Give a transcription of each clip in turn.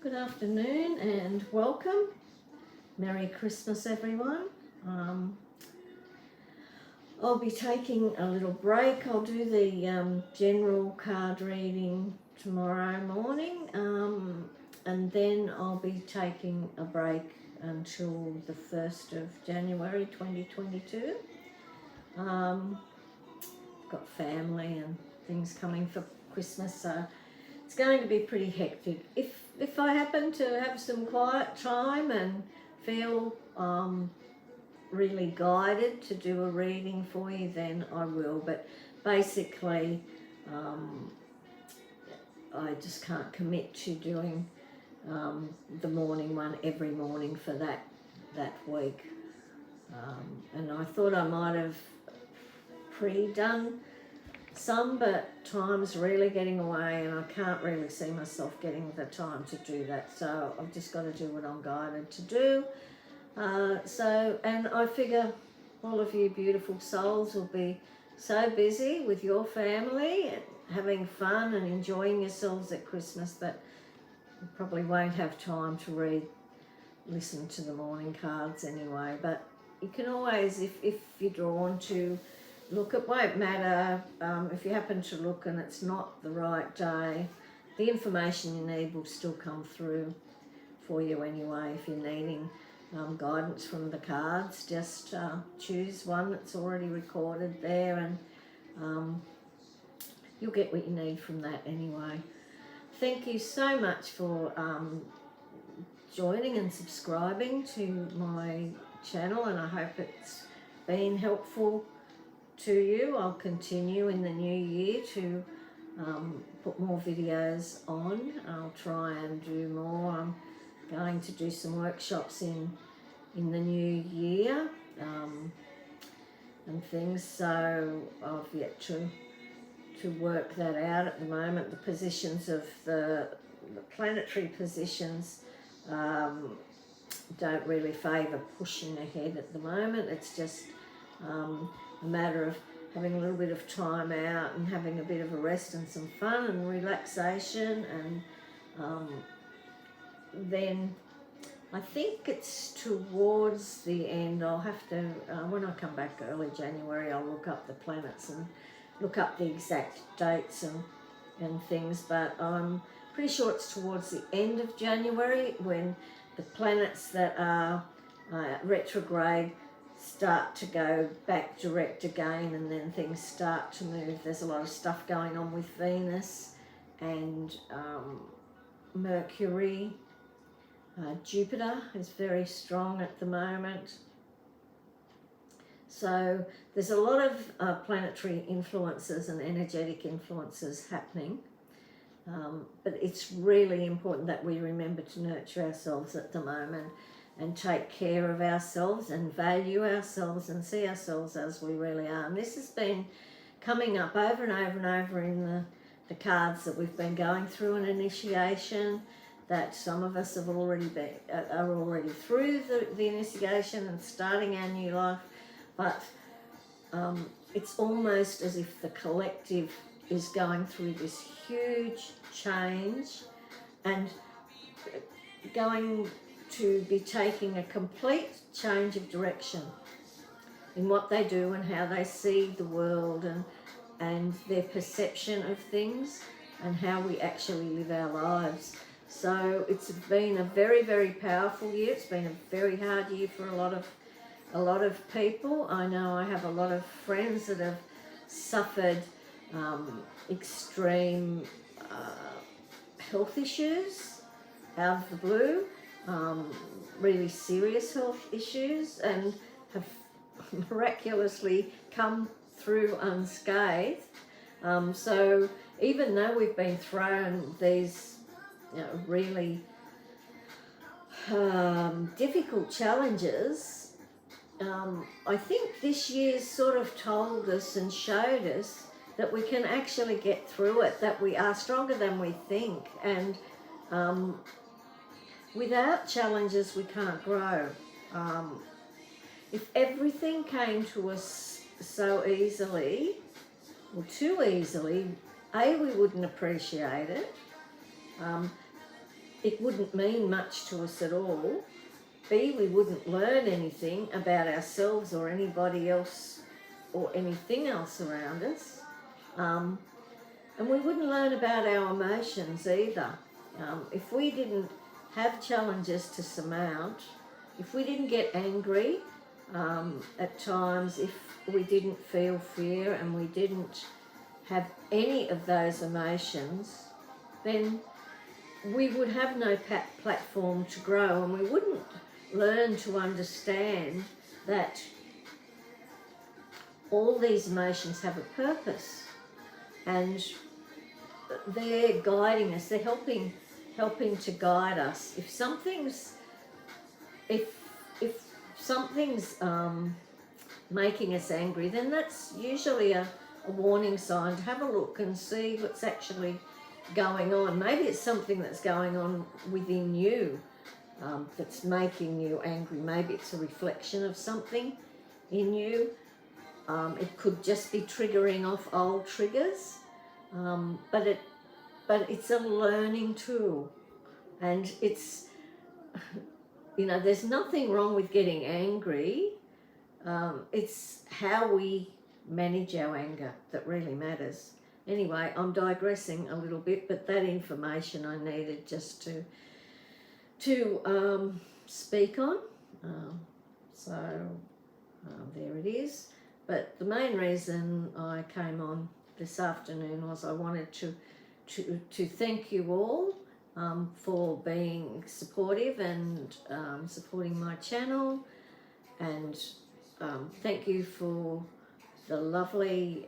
Good afternoon and welcome. Merry Christmas, everyone. I'll be taking a little break. I'll do the general card reading tomorrow morning, and then I'll be taking a break until the 1st of January 2022. Got family and things coming for Christmas, so it's going to be pretty hectic. If I happen to have some quiet time and feel really guided to do a reading for you, then I will. But basically, I just can't commit to doing the morning one every morning for that week. And I thought I might have pre-done some, but time's really getting away and I can't really see myself getting the time to do that, so I've just got to do what I'm guided to do. And I figure all of you beautiful souls will be so busy with your family and having fun and enjoying yourselves at Christmas that you probably won't have time to listen to the morning cards anyway. But you can always, if you're drawn to look, it won't matter if you happen to look and it's not the right day, the information you need will still come through for you anyway. If you're needing guidance from the cards, just choose one that's already recorded there, and you'll get what you need from that anyway. Thank you so much for joining and subscribing to my channel, and I hope it's been helpful to you. I'll continue in the new year to put more videos on. I'll try and do more. I'm going to do some workshops in the new year and things, so I've yet to work that out at the moment. The positions of the planetary positions don't really favour pushing ahead at the moment. It's just a matter of having a little bit of time out and having a bit of a rest and some fun and relaxation, and then I think it's towards the end. I'll have to, when I come back early January, I'll look up the planets and look up the exact dates and things, but I'm pretty sure it's towards the end of January when the planets that are retrograde start to go back direct again, and then things start to move. There's a lot of stuff going on with Venus and Mercury. Jupiter is very strong at the moment. So there's a lot of planetary influences and energetic influences happening. But it's really important that we remember to nurture ourselves at the moment and take care of ourselves and value ourselves and see ourselves as we really are. And this has been coming up over and over and over in the cards that we've been going through an initiation, that some of us have already are already through the initiation and starting our new life. But it's almost as if the collective is going through this huge change and going to be taking a complete change of direction in what they do and how they see the world and their perception of things and how we actually live our lives. So it's been a very, very powerful year. It's been a very hard year for a lot of people. I know I have a lot of friends that have suffered extreme health issues out of the blue, really serious health issues, and have miraculously come through unscathed. So even though we've been thrown these really difficult challenges, I think this year's sort of told us and showed us that we can actually get through it, that we are stronger than we think, and without challenges we can't grow. If everything came to us so easily, or too easily, we wouldn't appreciate it. it wouldn't mean much to us at all. B, we wouldn't learn anything about ourselves or anybody else or anything else around us. And we wouldn't learn about our emotions either. If we didn't have challenges to surmount, if we didn't get angry at times, if we didn't feel fear and we didn't have any of those emotions, then we would have no platform to grow, and we wouldn't learn to understand that all these emotions have a purpose, and they're guiding us. They're helping to guide us. If something's making us angry, then that's usually a warning sign to have a look and see what's actually going on. Maybe it's something that's going on within you that's making you angry. Maybe it's a reflection of something in you. It could just be triggering off old triggers, but it's a learning tool, and it's, there's nothing wrong with getting angry. It's how we manage our anger that really matters. Anyway, I'm digressing a little bit, but that information I needed just to speak on. There it is. But the main reason I came on this afternoon was I wanted to thank you all for being supportive and supporting my channel, and thank you for the lovely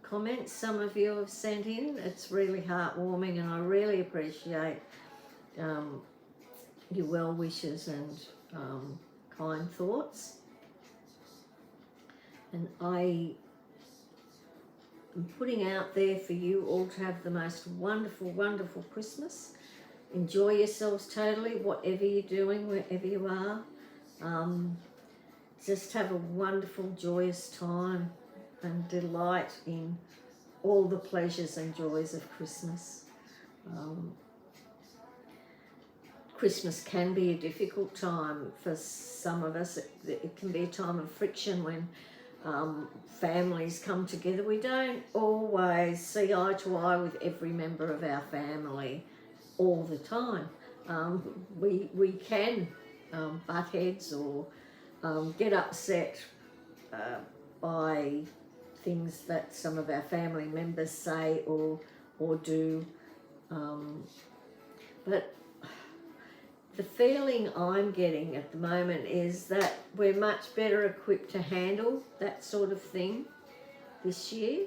comments some of you have sent in. It's really heartwarming, and I really appreciate your well wishes and kind thoughts. And I am putting out there for you all to have the most wonderful, wonderful Christmas. Enjoy yourselves totally, whatever you're doing, wherever you are. Just have a wonderful, joyous time and delight in all the pleasures and joys of Christmas. Christmas can be a difficult time for some of us. It can be a time of friction when families come together. We don't always see eye to eye with every member of our family all the time. We can butt heads or get upset by things that some of our family members say or do, but the feeling I'm getting at the moment is that we're much better equipped to handle that sort of thing this year.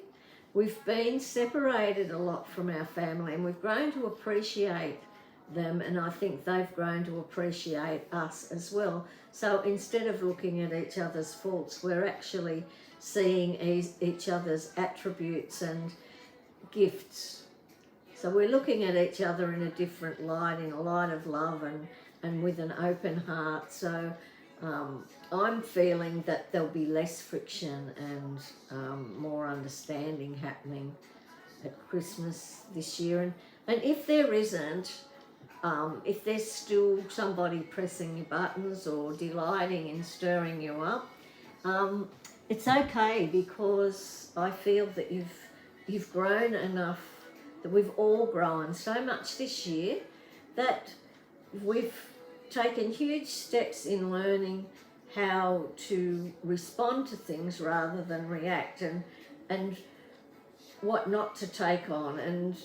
We've been separated a lot from our family, and we've grown to appreciate them, and I think they've grown to appreciate us as well. So instead of looking at each other's faults, we're actually seeing each other's attributes and gifts. So we're looking at each other in a different light, in a light of love and with an open heart. So I'm feeling that there'll be less friction and more understanding happening at Christmas this year. And if there isn't, if there's still somebody pressing your buttons or delighting in stirring you up, it's okay, because I feel that you've grown enough, that we've all grown so much this year that we've taken huge steps in learning how to respond to things rather than react, and what not to take on. And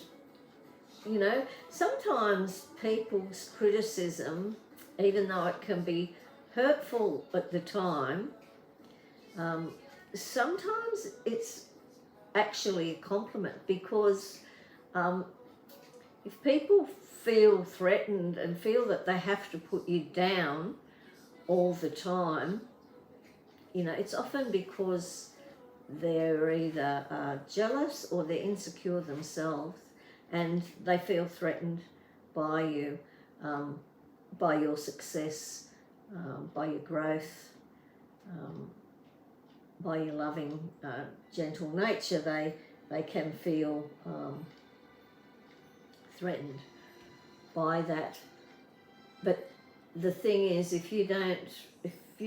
sometimes people's criticism, even though it can be hurtful at the time, sometimes it's actually a compliment, because if people feel threatened and feel that they have to put you down all the time, it's often because they're either jealous or they're insecure themselves, and they feel threatened by you, by your success, by your growth, by your loving, gentle nature. They can feel threatened. by that. But the thing is, if you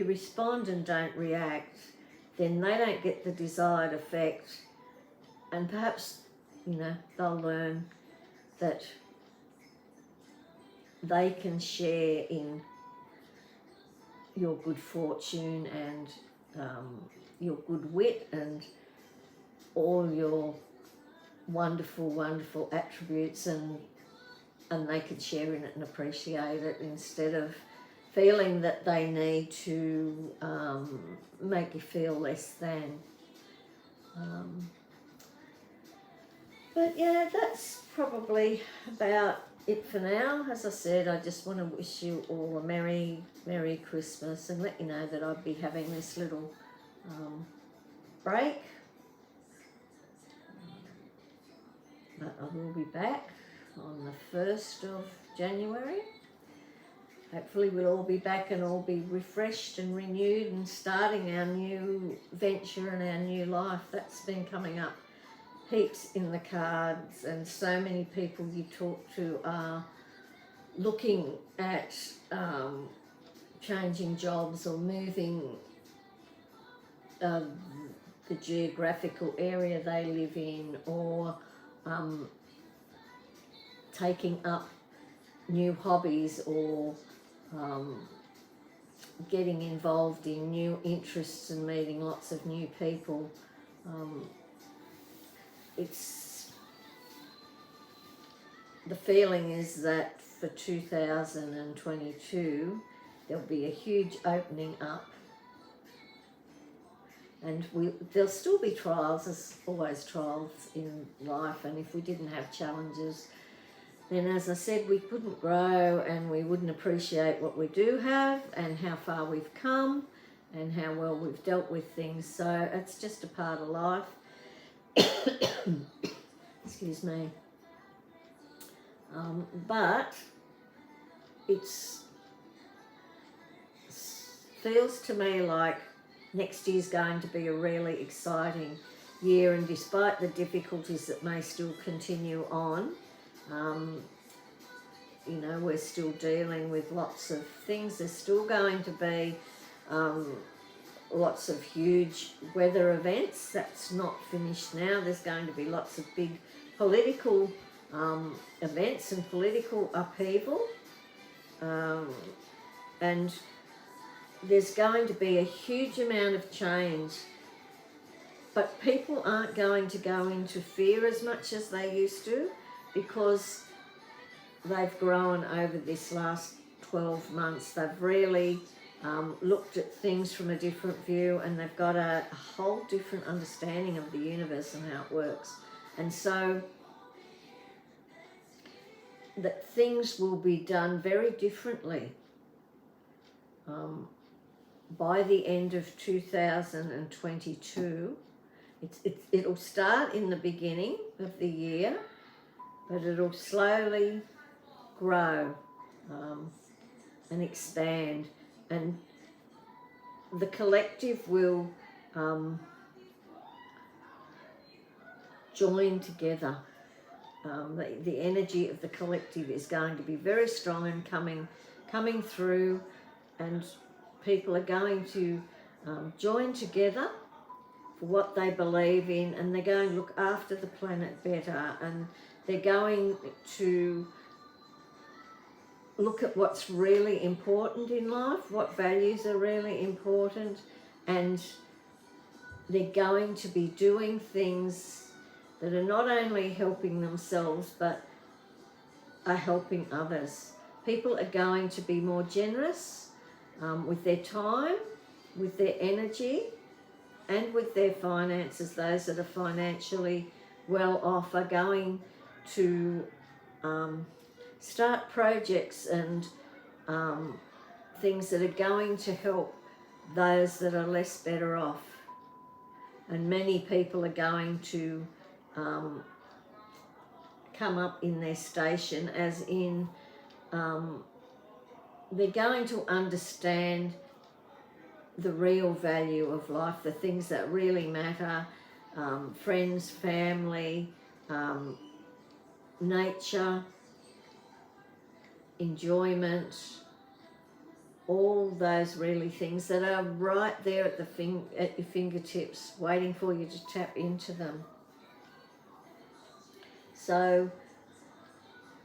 respond and don't react, then they don't get the desired effect, and perhaps, they'll learn that they can share in your good fortune and your good wit and all your wonderful, wonderful attributes, and they could share in it and appreciate it, instead of feeling that they need to make you feel less than. But yeah, that's probably about it for now. As I said, I just want to wish you all a Merry Christmas, and let you know that I'll be having this little break. But I will be back on the 1st of January. Hopefully we'll all be back and all be refreshed and renewed and starting our new venture and our new life. That's been coming up heaps in the cards, and so many people you talk to are looking at changing jobs or moving the geographical area they live in, or taking up new hobbies, or getting involved in new interests and meeting lots of new people. The feeling is that for 2022 there'll be a huge opening up, and there'll still be trials. There's always trials in life, and if we didn't have challenges, then, as I said, we couldn't grow, and we wouldn't appreciate what we do have and how far we've come and how well we've dealt with things. So it's just a part of life. Excuse me. But it feels to me like next year's going to be a really exciting year, and despite the difficulties that may still continue on, we're still dealing with lots of things. There's still going to be lots of huge weather events. That's not finished now. There's going to be lots of big political events and political upheaval, and there's going to be a huge amount of change, but people aren't going to go into fear as much as they used to, because they've grown over this last 12 months. They've really looked at things from a different view, and they've got a whole different understanding of the universe and how it works. And so that things will be done very differently by the end of 2022. It'll start in the beginning of the year, but it'll slowly grow and expand, and the collective will join together. The energy of the collective is going to be very strong and coming through, and people are going to join together for what they believe in, and they're going to look after the planet better, and they're going to look at what's really important in life, what values are really important, and they're going to be doing things that are not only helping themselves but are helping others. People are going to be more generous with their time, with their energy, and with their finances. Those that are financially well off are going to start projects and things that are going to help those that are less better off. And many people are going to come up in their station, as in they're going to understand the real value of life, the things that really matter, friends, family, nature, enjoyment, all those really things that are right there at at your fingertips, waiting for you to tap into them. So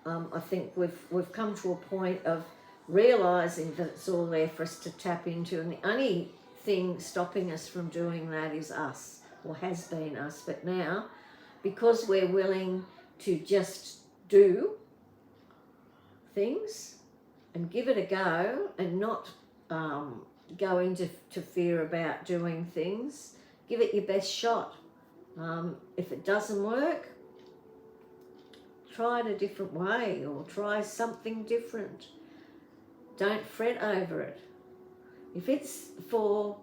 I think we've come to a point of realizing that it's all there for us to tap into, and the only thing stopping us from doing that is us, or has been us. But now, because we're willing to just do things and give it a go, and not go into fear about doing things, give it your best shot. If it doesn't work, try it a different way, or try something different. Don't fret over it. If it's for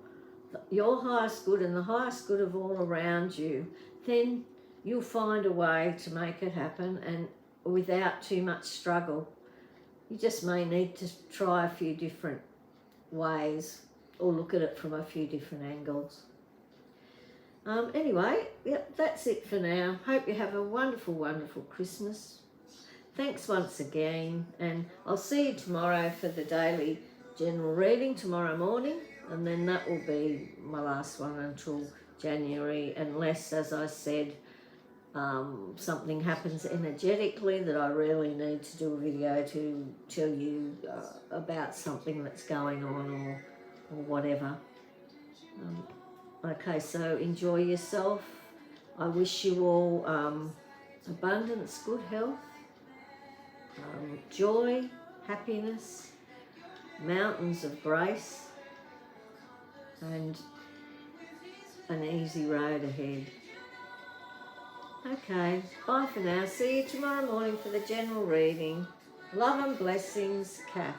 your highest good and the highest good of all around you, then you'll find a way to make it happen, and without too much struggle. You just may need to try a few different ways, or look at it from a few different angles. Anyway, yep, that's it for now. Hope you have a wonderful, wonderful Christmas. Thanks once again, and I'll see you tomorrow for the daily general reading tomorrow morning, and then that will be my last one until January, unless, as I said, something happens energetically that I really need to do a video to tell you about something that's going on, or whatever. Okay, so enjoy yourself. I wish you all abundance, good health, joy, happiness, mountains of grace, and an easy road ahead. Okay, bye for now. See you tomorrow morning for the general reading. Love and blessings, Kath.